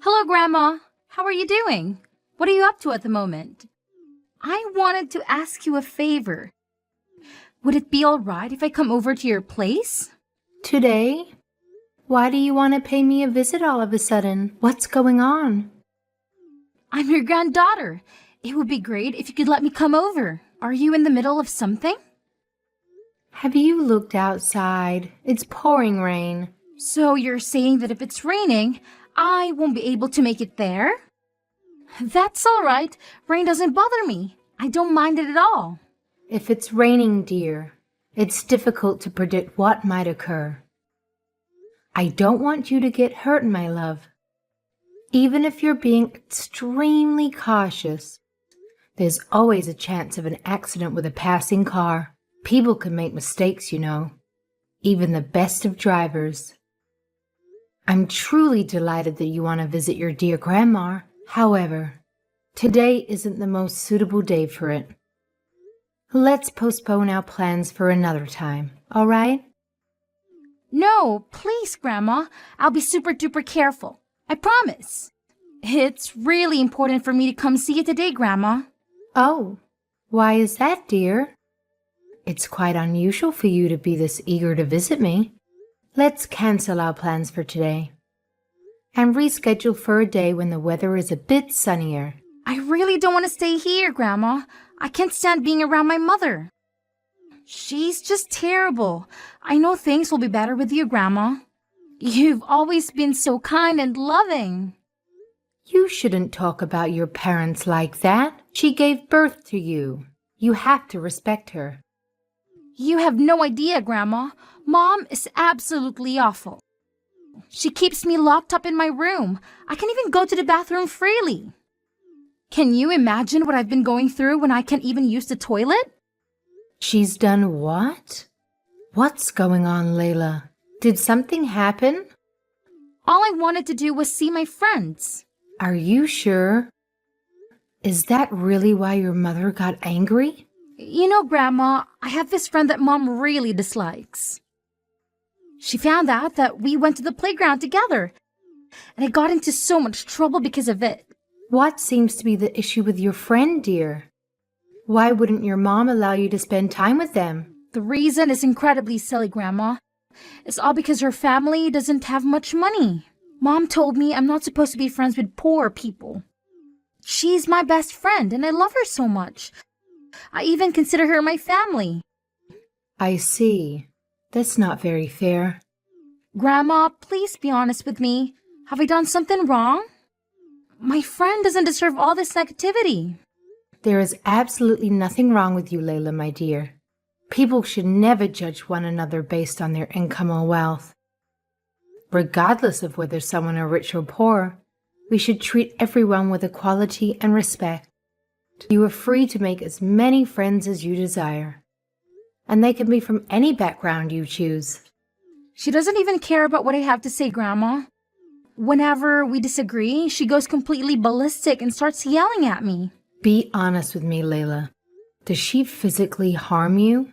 Hello, Grandma. How are you doing? What are you up to at the moment? I wanted to ask you a favor. Would it be all right if I come over to your place? Today? Why do you want to pay me a visit all of a sudden? What's going on? I'm your granddaughter. It would be great if you could let me come over. Are you in the middle of something? Have you looked outside? It's pouring rain. So you're saying that if it's raining, I won't be able to make it there? That's all right. Rain doesn't bother me. I don't mind it at all. If it's raining, dear, it's difficult to predict what might occur. I don't want you to get hurt, my love. Even if you're being extremely cautious, there's always a chance of an accident with a passing car. People can make mistakes, you know, even the best of drivers. I'm truly delighted that you want to visit your dear grandma. However, today isn't the most suitable day for it. Let's postpone our plans for another time, all right? No, please, Grandma. I'll be super duper careful. I promise. It's really important for me to come see you today, Grandma. Oh, why is that, dear? It's quite unusual for you to be this eager to visit me. Let's cancel our plans for today and reschedule for a day when the weather is a bit sunnier. I really don't want to stay here, Grandma. I can't stand being around my mother. She's just terrible. I know things will be better with you, Grandma. You've always been so kind and loving. You shouldn't talk about your parents like that. She gave birth to you. You have to respect her. You have no idea, Grandma. Mom is absolutely awful. She keeps me locked up in my room. I can't even go to the bathroom freely. Can you imagine what I've been going through when I can't even use the toilet? She's done what? What's going on, Layla? Did something happen? All I wanted to do was see my friends. Are you sure? Is that really why your mother got angry? You know, Grandma, I have this friend that Mom really dislikes. She found out that we went to the playground together, and I got into so much trouble because of it. What seems to be the issue with your friend, dear? Why wouldn't your mom allow you to spend time with them? The reason is incredibly silly, Grandma. It's all because her family doesn't have much money. Mom told me I'm not supposed to be friends with poor people. She's my best friend, and I love her so much. I even consider her my family. I see. That's not very fair. Grandma, please be honest with me. Have I done something wrong? My friend doesn't deserve all this negativity. There is absolutely nothing wrong with you, Layla, my dear. People should never judge one another based on their income or wealth. Regardless of whether someone are rich or poor, we should treat everyone with equality and respect. You are free to make as many friends as you desire, and they can be from any background you choose. She doesn't even care about what I have to say, Grandma. Whenever we disagree, she goes completely ballistic and starts yelling at me. Be honest with me, Layla. Does she physically harm you?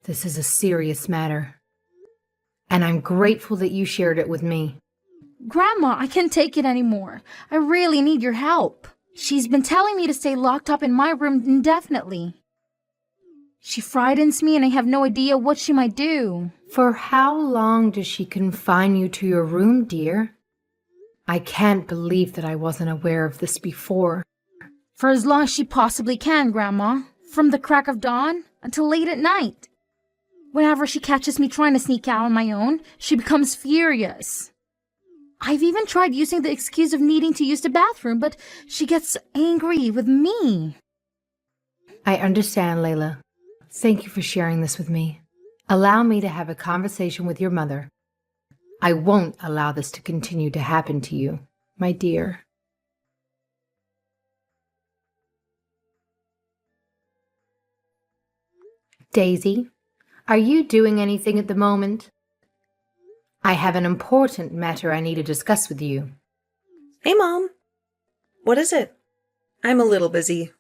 This is a serious matter, and I'm grateful that you shared it with me. Grandma, I can't take it anymore. I really need your help. She's been telling me to stay locked up in my room indefinitely. She frightens me and I have no idea what she might do. For how long does she confine you to your room, dear? I can't believe that I wasn't aware of this before. For as long as she possibly can, Grandma. From the crack of dawn until late at night. Whenever she catches me trying to sneak out on my own, she becomes furious. I've even tried using the excuse of needing to use the bathroom, but she gets angry with me. I understand, Layla. Thank you for sharing this with me. Allow me to have a conversation with your mother. I won't allow this to continue to happen to you, my dear. Daisy, are you doing anything at the moment? I have an important matter I need to discuss with you. Hey, Mom. What is it? I'm a little busy.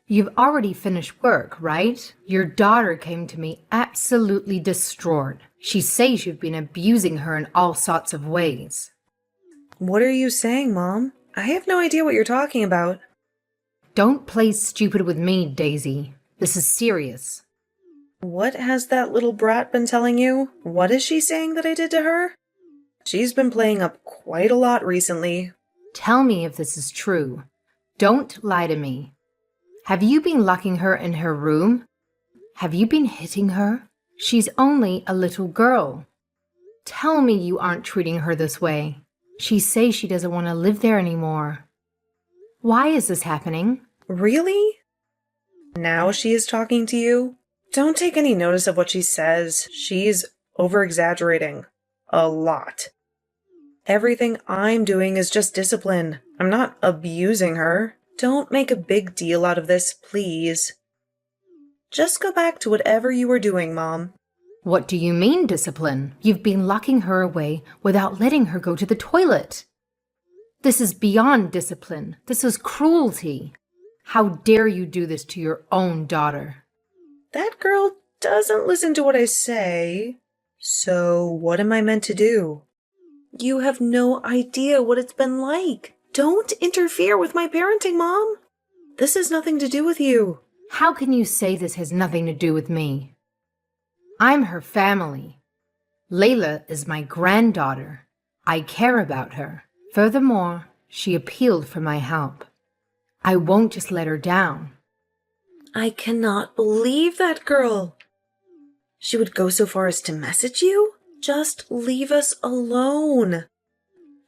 You've already finished work, right? Your daughter came to me absolutely distraught. She says you've been abusing her in all sorts of ways. What are you saying, Mom? I have no idea what you're talking about. Don't play stupid with me, Daisy. This is serious. What has that little brat been telling you? What is she saying that I did to her? She's been playing up quite a lot recently. Tell me if this is true. Don't lie to me. Have you been locking her in her room? Have you been hitting her? She's only a little girl. Tell me you aren't treating her this way. She says she doesn't want to live there anymore. Why is this happening? Really? Now she is talking to you? Don't take any notice of what she says. She's over-exaggerating. A lot. Everything I'm doing is just discipline. I'm not abusing her. Don't make a big deal out of this, please. Just go back to whatever you were doing, Mom. What do you mean, discipline? You've been locking her away without letting her go to the toilet. This is beyond discipline. This is cruelty. How dare you do this to your own daughter? That girl doesn't listen to what I say. So what am I meant to do? You have no idea what it's been like. Don't interfere with my parenting, Mom. This has nothing to do with you. How can you say this has nothing to do with me? I'm her family. Layla is my granddaughter. I care about her. Furthermore, she appealed for my help. I won't just let her down. I cannot believe that girl. She would go so far as to message you? Just leave us alone.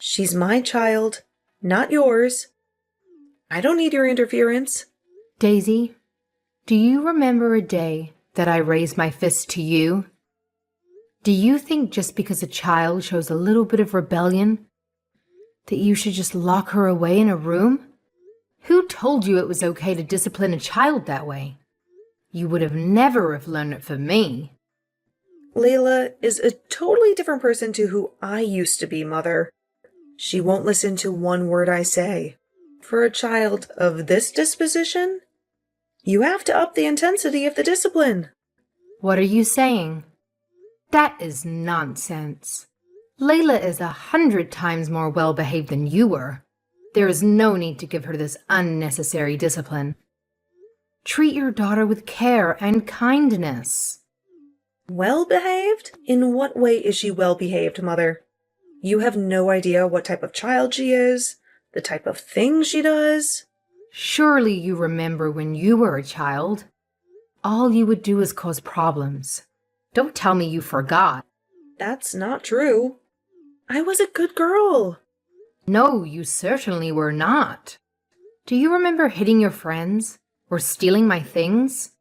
She's my child, not yours. I don't need your interference. Daisy, do you remember a day that I raised my fist to you? Do you think just because a child shows a little bit of rebellion that you should just lock her away in a room? Who told you it was okay to discipline a child that way? You would have never have learned it from me. Layla is a totally different person to who I used to be, Mother. She won't listen to one word I say. For a child of this disposition, you have to up the intensity of the discipline. What are you saying? That is nonsense. Layla is 100 times more well-behaved than you were. There is no need to give her this unnecessary discipline. Treat your daughter with care and kindness. Well-behaved? In what way is she well-behaved, Mother? You have no idea what type of child she is, the type of things she does. Surely you remember when you were a child. All you would do is cause problems. Don't tell me you forgot. That's not true. I was a good girl. No, you certainly were not. Do you remember hitting your friends or stealing my things?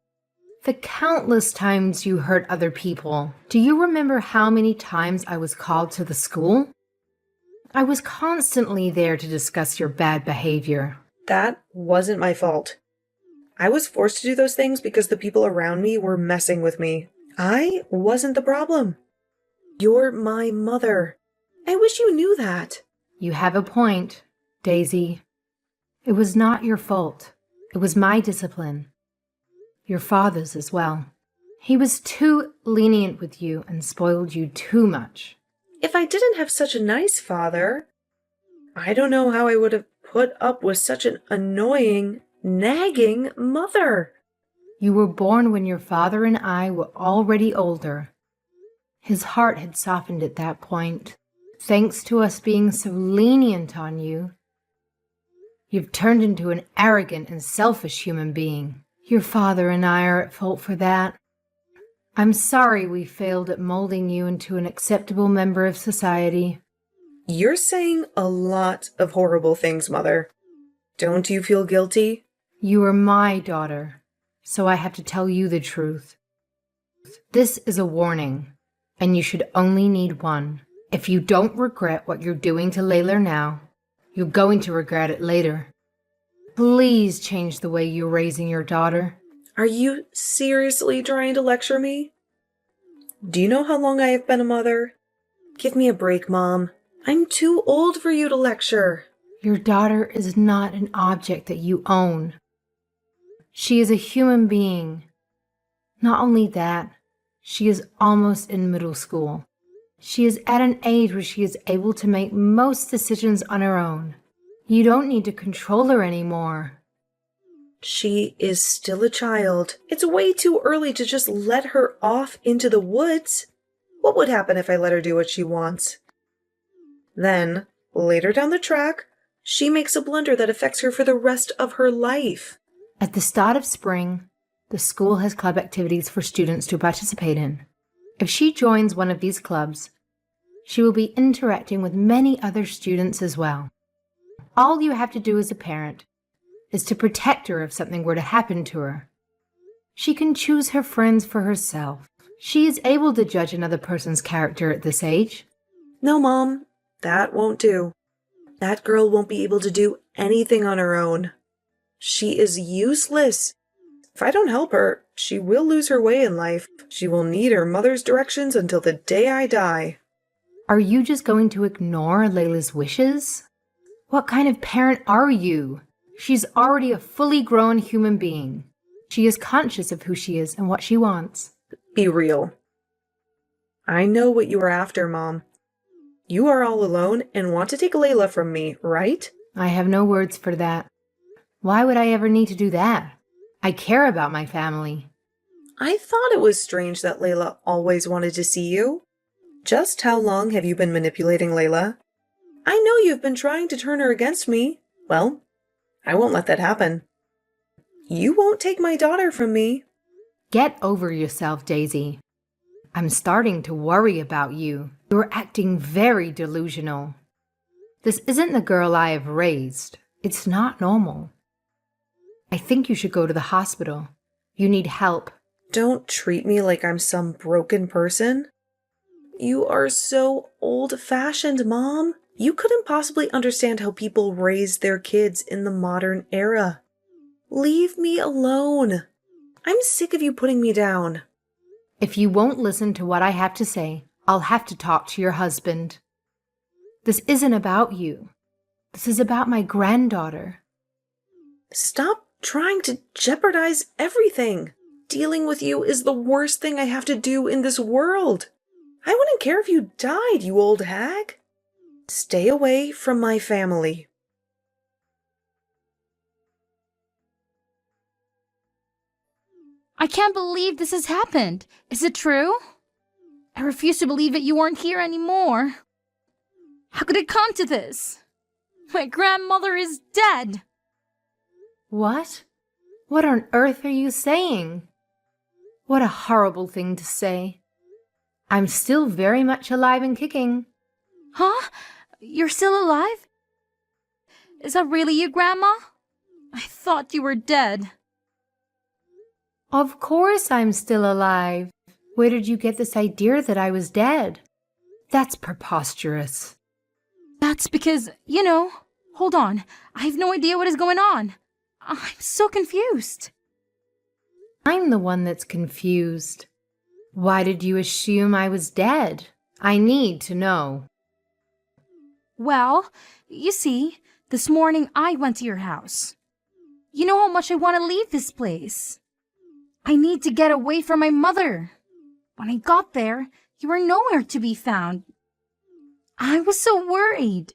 The countless times you hurt other people. Do you remember how many times I was called to the school? I was constantly there to discuss your bad behavior. That wasn't my fault. I was forced to do those things because the people around me were messing with me. I wasn't the problem. You're my mother. I wish you knew that. You have a point, Daisy. It was not your fault. It was my discipline. Your father's as well. He was too lenient with you and spoiled you too much. If I didn't have such a nice father, I don't know how I would have put up with such an annoying, nagging mother. You were born when your father and I were already older. His heart had softened at that point. Thanks to us being so lenient on you, you've turned into an arrogant and selfish human being. Your father and I are at fault for that. I'm sorry we failed at molding you into an acceptable member of society. You're saying a lot of horrible things, Mother. Don't you feel guilty? You are my daughter, so I have to tell you the truth. This is a warning, and you should only need one. If you don't regret what you're doing to Layla now, you're going to regret it later. Please change the way you're raising your daughter. Are you seriously trying to lecture me? Do you know how long I have been a mother? Give me a break, Mom. I'm too old for you to lecture. Your daughter is not an object that you own. She is a human being. Not only that, she is almost in middle school. She is at an age where she is able to make most decisions on her own. You don't need to control her anymore. She is still a child. It's way too early to just let her off into the woods. What would happen if I let her do what she wants? Then, later down the track, she makes a blunder that affects her for the rest of her life. At the start of spring, the school has club activities for students to participate in. If she joins one of these clubs, she will be interacting with many other students as well. All you have to do as a parent is to protect her if something were to happen to her. She can choose her friends for herself. She is able to judge another person's character at this age. No, Mom, that won't do. That girl won't be able to do anything on her own. She is useless. If I don't help her, she will lose her way in life. She will need her mother's directions until the day I die. Are you just going to ignore Layla's wishes? What kind of parent are you? She's already a fully grown human being. She is conscious of who she is and what she wants. Be real. I know what you are after, Mom. You are all alone and want to take Layla from me, right? I have no words for that. Why would I ever need to do that? I care about my family. I thought it was strange that Layla always wanted to see you. Just how long have you been manipulating Layla? I know you've been trying to turn her against me. Well, I won't let that happen. You won't take my daughter from me. Get over yourself, Daisy. I'm starting to worry about you. You're acting very delusional. This isn't the girl I have raised. It's not normal. I think you should go to the hospital. You need help. Don't treat me like I'm some broken person. You are so old-fashioned, Mom. You couldn't possibly understand how people raise their kids in the modern era. Leave me alone. I'm sick of you putting me down. If you won't listen to what I have to say, I'll have to talk to your husband. This isn't about you. This is about my granddaughter. Stop trying to jeopardize everything. Dealing with you is the worst thing I have to do in this world. I wouldn't care if you died, you old hag. Stay away from my family. I can't believe this has happened. Is it true? I refuse to believe that you aren't here anymore. How could it come to this? My grandmother is dead. What? What on earth are you saying? What a horrible thing to say. I'm still very much alive and kicking. Huh? You're still alive? Is that really you, Grandma? I thought you were dead. Of course I'm still alive. Where did you get this idea that I was dead? That's preposterous. That's because, hold on. I have no idea what is going on. I'm so confused. I'm the one that's confused. Why did you assume I was dead? I need to know. Well, you see, this morning I went to your house. You know how much I want to leave this place. I need to get away from my mother. When I got there, you were nowhere to be found. I was so worried.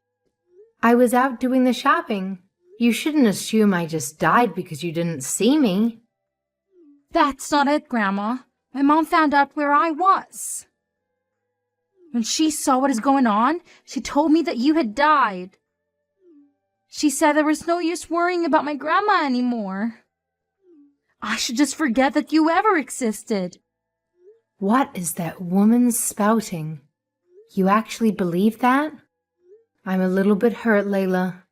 I was out doing the shopping. You shouldn't assume I just died because you didn't see me. That's not it, Grandma. My mom found out where I was. When she saw what is going on, she told me that you had died. She said there was no use worrying about my grandma anymore. I should just forget that you ever existed. What is that woman spouting? You actually believe that? I'm a little bit hurt, Layla.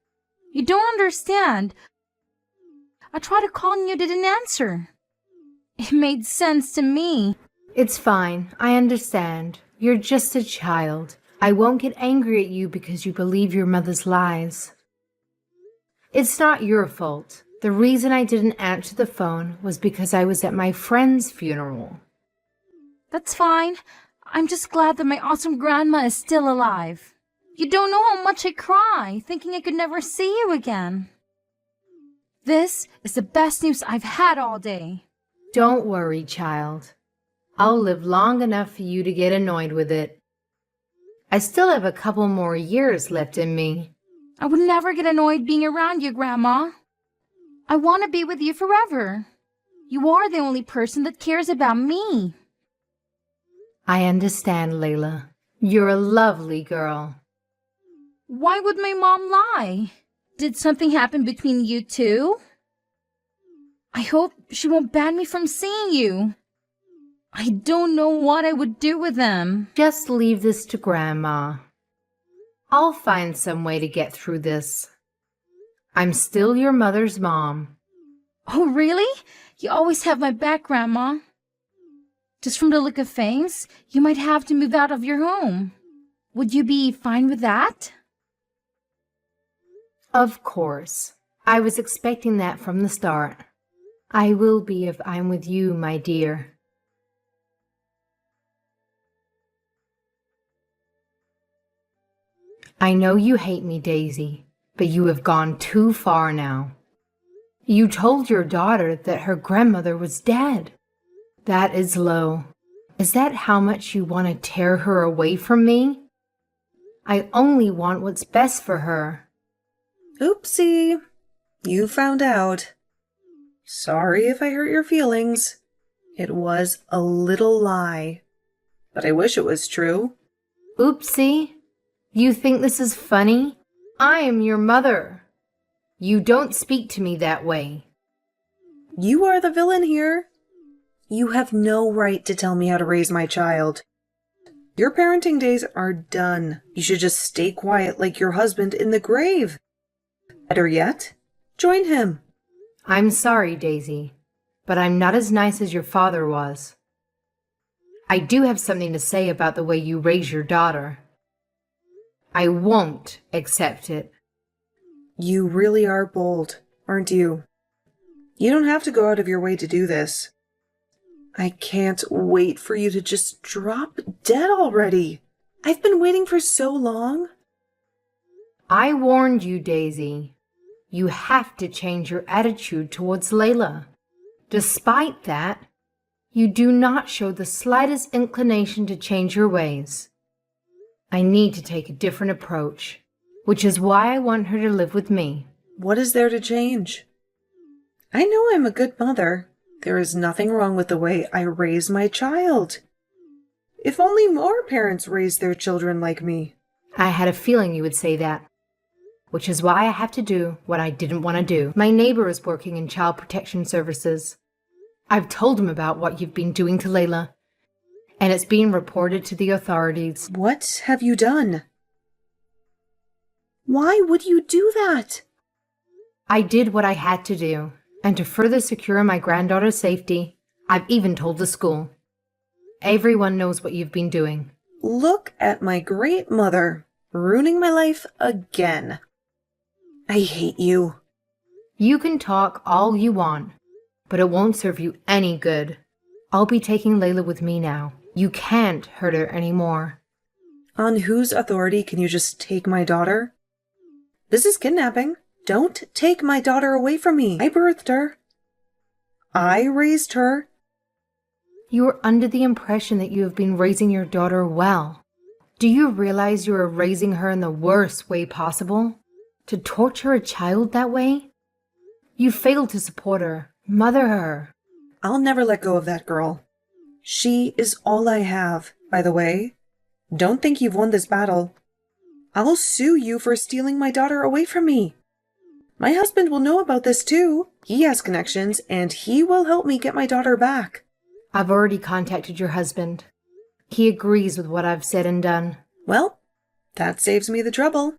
You don't understand. I tried to call and you didn't answer. It made sense to me. It's fine. I understand. You're just a child. I won't get angry at you because you believe your mother's lies. It's not your fault. The reason I didn't answer the phone was because I was at my friend's funeral. That's fine. I'm just glad that my awesome grandma is still alive. You don't know how much I cry, thinking I could never see you again. This is the best news I've had all day. Don't worry, child. I'll live long enough for you to get annoyed with it. I still have a couple more years left in me. I would never get annoyed being around you, Grandma. I want to be with you forever. You are the only person that cares about me. I understand, Layla. You're a lovely girl. Why would my mom lie? Did something happen between you two? I hope she won't ban me from seeing you. I don't know what I would do with them. Just leave this to Grandma. I'll find some way to get through this. I'm still your mother's mom. Oh, really? You always have my back, Grandma. Just from the look of things, you might have to move out of your home. Would you be fine with that? Of course. I was expecting that from the start. I will be if I'm with you, my dear. I know you hate me, Daisy, but you have gone too far now. You told your daughter that her grandmother was dead. That is low. Is that how much you want to tear her away from me? I only want what's best for her. Oopsie. You found out. Sorry if I hurt your feelings. It was a little lie. But I wish it was true. Oopsie. You think this is funny? I am your mother. You don't speak to me that way. You are the villain here. You have no right to tell me how to raise my child. Your parenting days are done. You should just stay quiet like your husband in the grave. Better yet, join him. I'm sorry, Daisy, but I'm not as nice as your father was. I do have something to say about the way you raise your daughter. I won't accept it. You really are bold, aren't you? You don't have to go out of your way to do this. I can't wait for you to just drop dead already. I've been waiting for so long. I warned you, Daisy. You have to change your attitude towards Layla. Despite that, you do not show the slightest inclination to change your ways. I need to take a different approach, which is why I want her to live with me. What is there to change? I know I'm a good mother. There is nothing wrong with the way I raise my child. If only more parents raised their children like me. I had a feeling you would say that, which is why I have to do what I didn't want to do. My neighbor is working in child protection services. I've told him about what you've been doing to Layla, and it's being reported to the authorities. What have you done? Why would you do that? I did what I had to do, and to further secure my granddaughter's safety, I've even told the school. Everyone knows what you've been doing. Look at my great mother, ruining my life again. I hate you. You can talk all you want, but it won't serve you any good. I'll be taking Layla with me now. You can't hurt her anymore. On whose authority can you just take my daughter? This is kidnapping. Don't take my daughter away from me. I birthed her. I raised her. You are under the impression that you have been raising your daughter well. Do you realize you are raising her in the worst way possible? To torture a child that way? You failed to support her, mother her. I'll never let go of that girl. She is all I have, by the way. Don't think you've won this battle. I'll sue you for stealing my daughter away from me. My husband will know about this too. He has connections, and he will help me get my daughter back. I've already contacted your husband. He agrees with what I've said and done. Well, that saves me the trouble.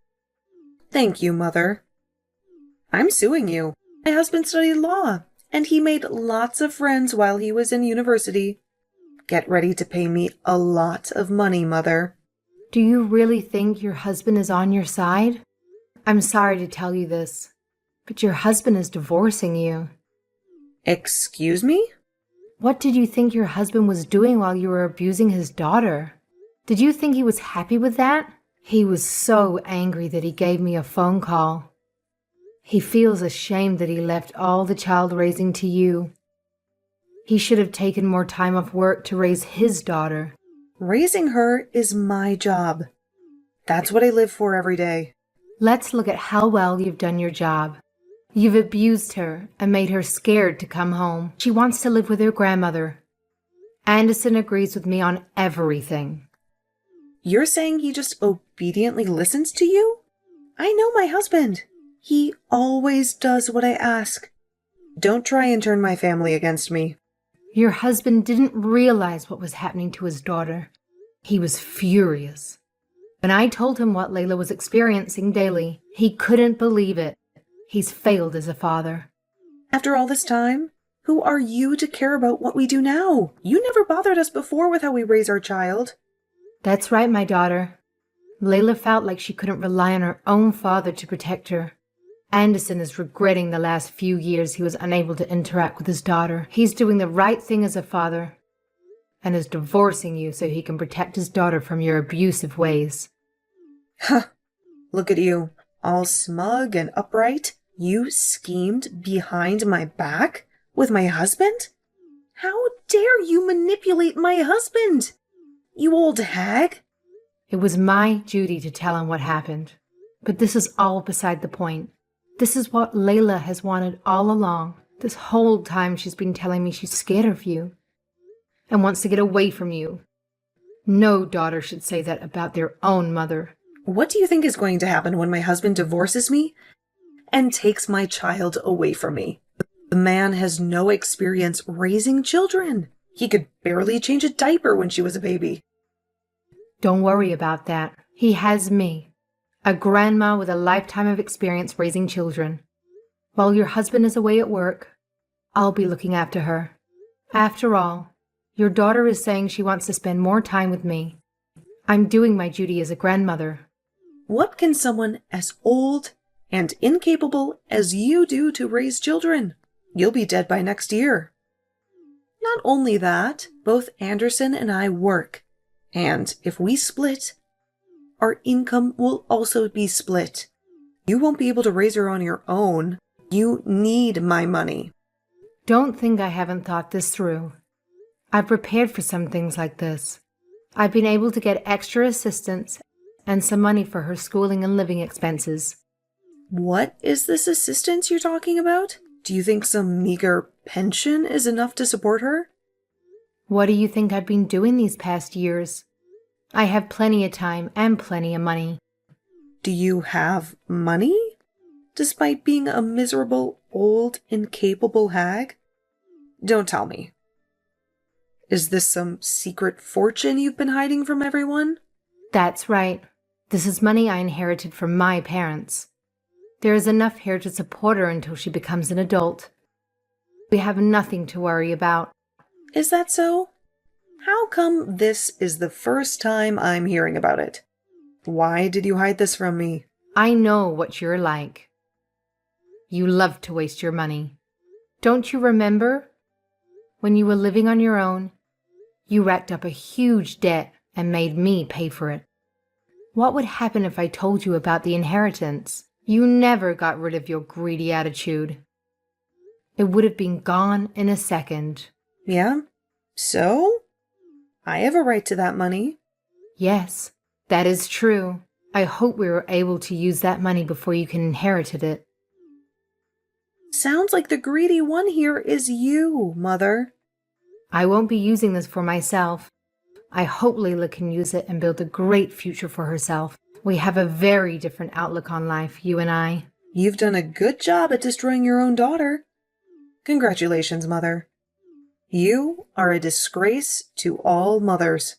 Thank you, Mother. I'm suing you. My husband studied law, and he made lots of friends while he was in university. Get ready to pay me a lot of money, Mother. Do you really think your husband is on your side? I'm sorry to tell you this, but your husband is divorcing you. Excuse me? What did you think your husband was doing while you were abusing his daughter? Did you think he was happy with that? He was so angry that he gave me a phone call. He feels ashamed that he left all the child raising to you. He should have taken more time off work to raise his daughter. Raising her is my job. That's what I live for every day. Let's look at how well you've done your job. You've abused her and made her scared to come home. She wants to live with her grandmother. Anderson agrees with me on everything. You're saying he just obediently listens to you? I know my husband. He always does what I ask. Don't try and turn my family against me. Your husband didn't realize what was happening to his daughter. He was furious. When I told him what Layla was experiencing daily, he couldn't believe it. He's failed as a father. After all this time, who are you to care about what we do now? You never bothered us before with how we raise our child. That's right, my daughter. Layla felt like she couldn't rely on her own father to protect her. Anderson is regretting the last few years he was unable to interact with his daughter. He's doing the right thing as a father and is divorcing you so he can protect his daughter from your abusive ways. Huh. Look at you, all smug and upright. You schemed behind my back with my husband? How dare you manipulate my husband? You old hag. It was my duty to tell him what happened. But this is all beside the point. This is what Layla has wanted all along. This whole time she's been telling me she's scared of you and wants to get away from you. No daughter should say that about their own mother. What do you think is going to happen when my husband divorces me and takes my child away from me? The man has no experience raising children. He could barely change a diaper when she was a baby. Don't worry about that. He has me, a grandma with a lifetime of experience raising children. While your husband is away at work, I'll be looking after her. After all, your daughter is saying she wants to spend more time with me. I'm doing my duty as a grandmother. What can someone as old and incapable as you do to raise children? You'll be dead by next year. Not only that, both Anderson and I work. And if we split, our income will also be split. You won't be able to raise her on your own. You need my money. Don't think I haven't thought this through. I've prepared for some things like this. I've been able to get extra assistance and some money for her schooling and living expenses. What is this assistance you're talking about? Do you think some meager pension is enough to support her? What do you think I've been doing these past years? I have plenty of time and plenty of money. Do you have money? Despite being a miserable, old, incapable hag? Don't tell me. Is this some secret fortune you've been hiding from everyone? That's right. This is money I inherited from my parents. There is enough here to support her until she becomes an adult. We have nothing to worry about. Is that so? How come this is the first time I'm hearing about it? Why did you hide this from me? I know what you're like. You love to waste your money. Don't you remember? When you were living on your own, you racked up a huge debt and made me pay for it. What would happen if I told you about the inheritance? You never got rid of your greedy attitude. It would have been gone in a second. Yeah? So? I have a right to that money. Yes, that is true. I hope we were able to use that money before you can inherit it. Sounds like the greedy one here is you, Mother. I won't be using this for myself. I hope Layla can use it and build a great future for herself. We have a very different outlook on life, you and I. You've done a good job at destroying your own daughter. Congratulations, Mother. You are a disgrace to all mothers.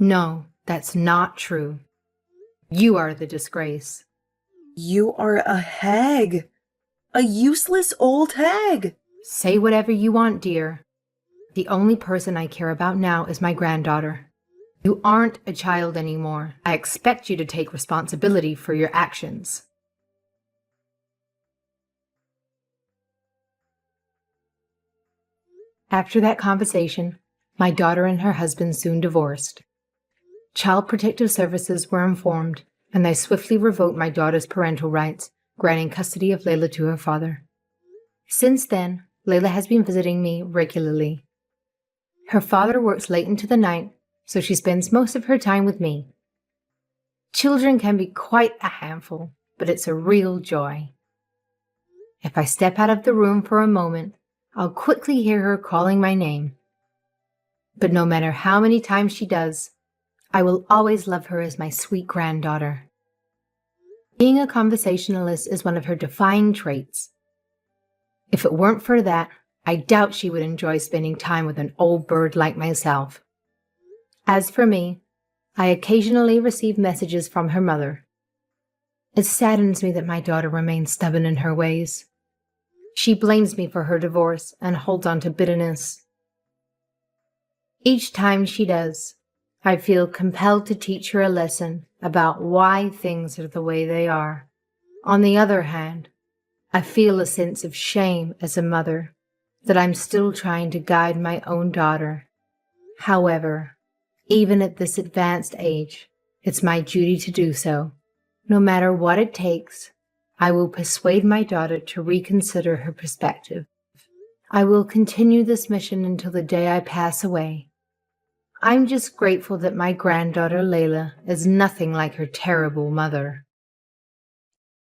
No, that's not true. You are the disgrace. You are a hag. A useless old hag. Say whatever you want, dear. The only person I care about now is my granddaughter. You aren't a child anymore. I expect you to take responsibility for your actions. After that conversation, my daughter and her husband soon divorced. Child Protective Services were informed, and they swiftly revoked my daughter's parental rights, granting custody of Layla to her father. Since then, Layla has been visiting me regularly. Her father works late into the night, so she spends most of her time with me. Children can be quite a handful, but it's a real joy. If I step out of the room for a moment, I'll quickly hear her calling my name. But no matter how many times she does, I will always love her as my sweet granddaughter. Being a conversationalist is one of her defining traits. If it weren't for that, I doubt she would enjoy spending time with an old bird like myself. As for me, I occasionally receive messages from her mother. It saddens me that my daughter remains stubborn in her ways. She blames me for her divorce and holds on to bitterness. Each time she does, I feel compelled to teach her a lesson about why things are the way they are. On the other hand, I feel a sense of shame as a mother that I'm still trying to guide my own daughter. However, even at this advanced age, it's my duty to do so. No matter what it takes, I will persuade my daughter to reconsider her perspective. I will continue this mission until the day I pass away. I'm just grateful that my granddaughter Layla is nothing like her terrible mother.